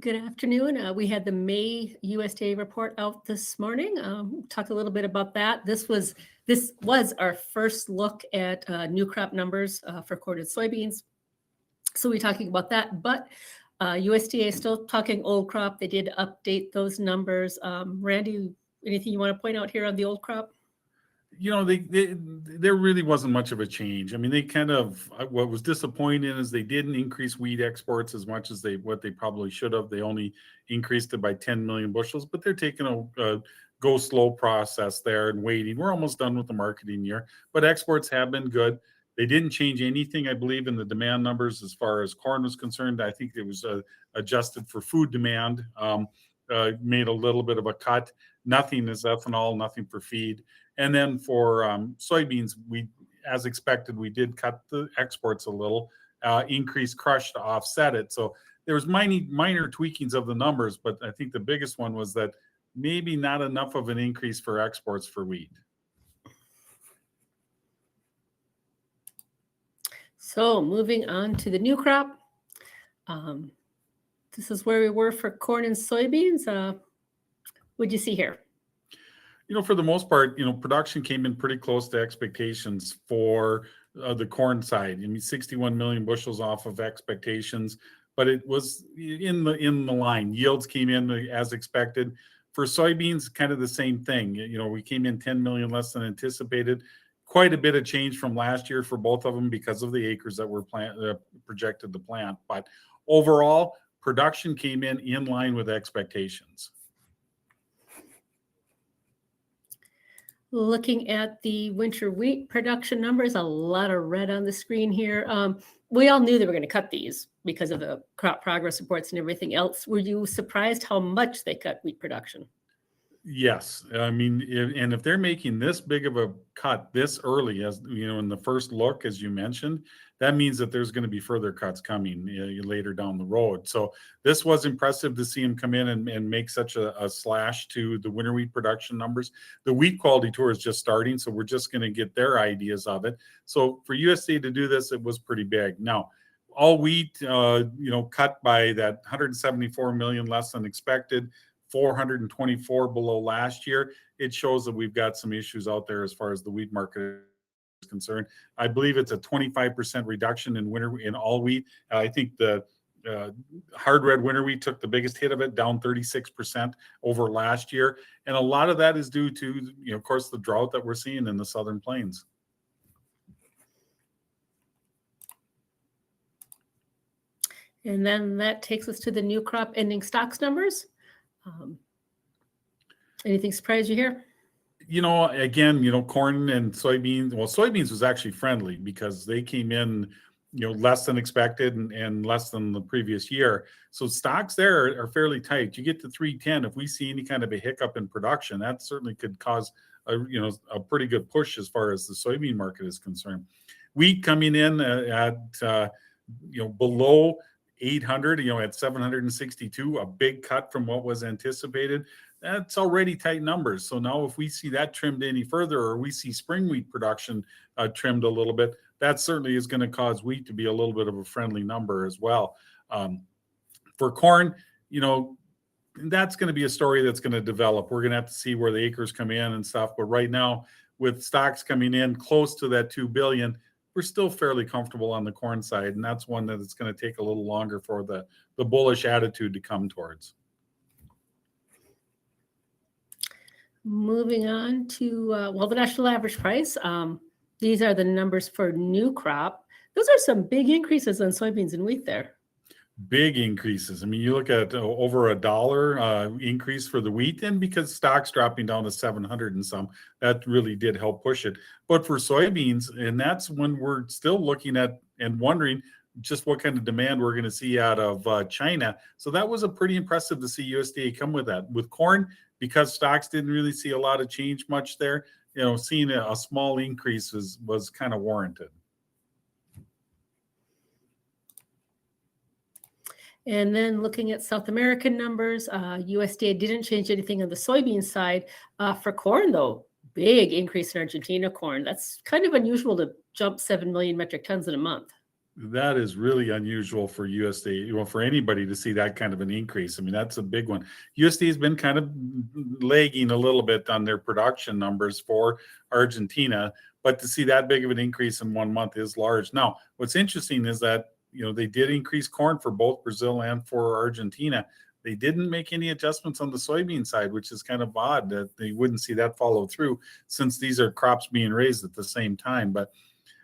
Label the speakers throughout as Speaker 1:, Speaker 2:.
Speaker 1: Good afternoon. We had the May USDA report out this morning. Talk a little bit about that. This was our first look at new crop numbers for corn and soybeans. So we're talking about that, but USDA is still talking old crop. They did update those numbers. Randy, anything you want to point out here on the old crop?
Speaker 2: There really wasn't much of a change. I mean, they kind of what was disappointing is they didn't increase wheat exports as much as what they probably should have. They only increased it by 10 million bushels, but they're taking a go slow process there and waiting. We're almost done with the marketing year, but exports have been good. They didn't change anything, I believe, in the demand numbers as far as corn was concerned. I think it was adjusted for food demand, made a little bit of a cut. Nothing is ethanol, nothing for feed. And then for soybeans, as expected, we did cut the exports a little, increase crush to offset it. So there was minor tweakings of the numbers, but I think the biggest one was that maybe not enough of an increase for exports for wheat.
Speaker 1: So moving on to the new crop. This is where we were for corn and soybeans. What'd you see here?
Speaker 2: For the most part, production came in pretty close to expectations for the corn side. I mean, 61 million bushels off of expectations, but it was in the line. Yields came in as expected. For soybeans, kind of the same thing. We came in 10 million less than anticipated. Quite a bit of change from last year for both of them because of the acres that were projected to plant. But overall, production came in line with expectations.
Speaker 1: Looking at the winter wheat production numbers, a lot of red on the screen here. We all knew they were going to cut these because of the crop progress reports and everything else. Were you surprised how much they cut wheat production?
Speaker 2: Yes. I mean, if they're making this big of a cut this early, as in the first look, as you mentioned, that means that there's going to be further cuts coming later down the road. So this was impressive to see them come in and make such a slash to the winter wheat production numbers. The wheat quality tour is just starting, so we're just going to get their ideas of it. So for USDA to do this, it was pretty big. Now, all wheat, cut by that 174 million less than expected. 424 below last year. It shows that we've got some issues out there as far as the wheat market is concerned. I believe it's a 25% reduction in all wheat. I think the hard red winter wheat took the biggest hit of it, down 36% over last year. And a lot of that is due to, of course, the drought that we're seeing in the Southern Plains.
Speaker 1: And then that takes us to the new crop ending stocks numbers. Anything surprise you here?
Speaker 2: Again, corn and soybeans. Well, soybeans was actually friendly because they came in, less than expected and less than the previous year. So stocks there are fairly tight. You get to 310. If we see any kind of a hiccup in production, that certainly could cause a pretty good push as far as the soybean market is concerned. Wheat coming in at below 800, at 762, a big cut from what was anticipated. That's already tight numbers. So now if we see that trimmed any further, or we see spring wheat production trimmed a little bit, that certainly is going to cause wheat to be a little bit of a friendly number as well. For corn, that's going to be a story that's going to develop. We're going to have to see where the acres come in and stuff. But right now, with stocks coming in close to that 2 billion, we're still fairly comfortable on the corn side, and that's one that it's going to take a little longer for the bullish attitude to come towards.
Speaker 1: Moving on to, the national average price. These are the numbers for new crop. Those are some big increases on soybeans and wheat there.
Speaker 2: Big increases. I mean, you look at over $1 increase for the wheat, and because stocks dropping down to 700 and some, that really did help push it. But for soybeans, and that's when we're still looking at and wondering just what kind of demand we're going to see out of China. So that was a pretty impressive to see USDA come with that. With corn, because stocks didn't really see a lot of change much there, seeing a small increase was kind of warranted.
Speaker 1: And then looking at South American numbers, USDA didn't change anything on the soybean side. For corn, though, big increase in Argentina corn. That's kind of unusual to jump 7 million metric tons in a month.
Speaker 2: That is really unusual for USDA, well, for anybody to see that kind of an increase. I mean, that's a big one. USDA has been kind of lagging a little bit on their production numbers for Argentina, but to see that big of an increase in 1 month is large. Now, what's interesting is that, they did increase corn for both Brazil and for Argentina. They didn't make any adjustments on the soybean side, which is kind of odd that they wouldn't see that follow through since these are crops being raised at the same time. But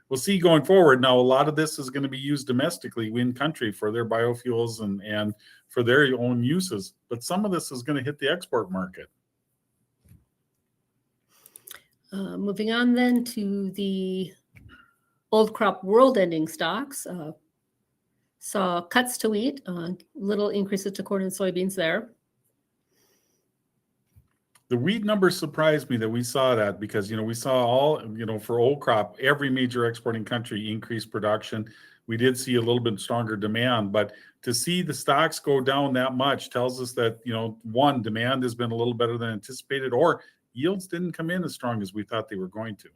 Speaker 2: we'll see going forward. Now, a lot of this is going to be used domestically in country for their biofuels and for their own uses, but some of this is going to hit the export market.
Speaker 1: Moving on then to the old crop world ending stocks. Saw cuts to wheat, little increases to corn and soybeans there.
Speaker 2: The wheat numbers surprised me that we saw that because, we saw all, for old crop, every major exporting country increased production. We did see a little bit stronger demand, but to see the stocks go down that much tells us that, one, demand has been a little better than anticipated, or yields didn't come in as strong as we thought they were going to.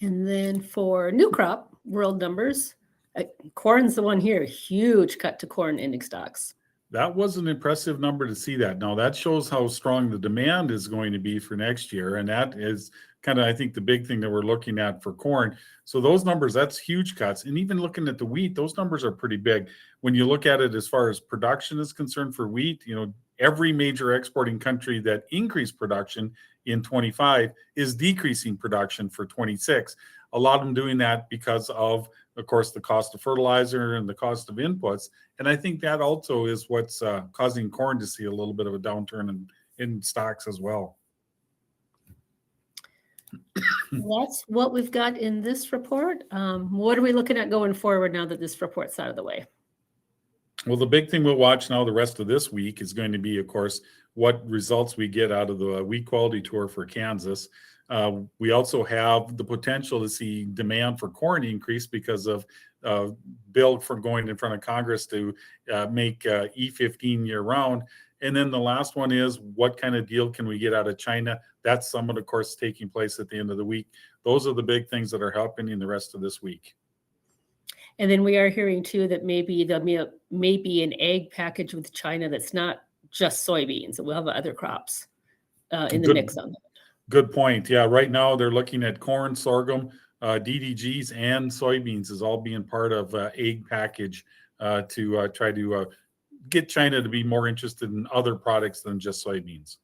Speaker 1: And then for new crop world numbers, corn's the one here, huge cut to corn ending stocks.
Speaker 2: That was an impressive number to see that. Now, that shows how strong the demand is going to be for next year. And that is kind of, I think, the big thing that we're looking at for corn. So those numbers, that's huge cuts. And even looking at the wheat, those numbers are pretty big. When you look at it as far as production is concerned for wheat, every major exporting country that increased production in 25 is decreasing production for 26. A lot of them doing that because of course, the cost of fertilizer and the cost of inputs. And I think that also is what's causing corn to see a little bit of a downturn in stocks as well.
Speaker 1: That's what we've got in this report. What are we looking at going forward now that this report's out of the way?
Speaker 2: Well, the big thing we'll watch now the rest of this week is going to be, of course, what results we get out of the wheat quality tour for Kansas. We also have the potential to see demand for corn increase because of bill for going in front of Congress to make E15 year round. And then the last one is what kind of deal can we get out of China? That's somewhat, of course, taking place at the end of the week. Those are the big things that are happening the rest of this week.
Speaker 1: And then we are hearing too that maybe there may be an ag package with China that's not just soybeans. We'll have other crops in the mix on that.
Speaker 2: Good point. Yeah, right now they're looking at corn, sorghum, DDGs, and soybeans as all being part of ag package to try to get China to be more interested in other products than just soybeans.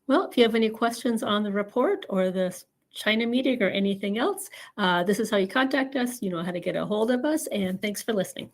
Speaker 1: Well, if you have any questions on the report or the China meeting or anything else, this is how you contact us. You know how to get a hold of us, and thanks for listening.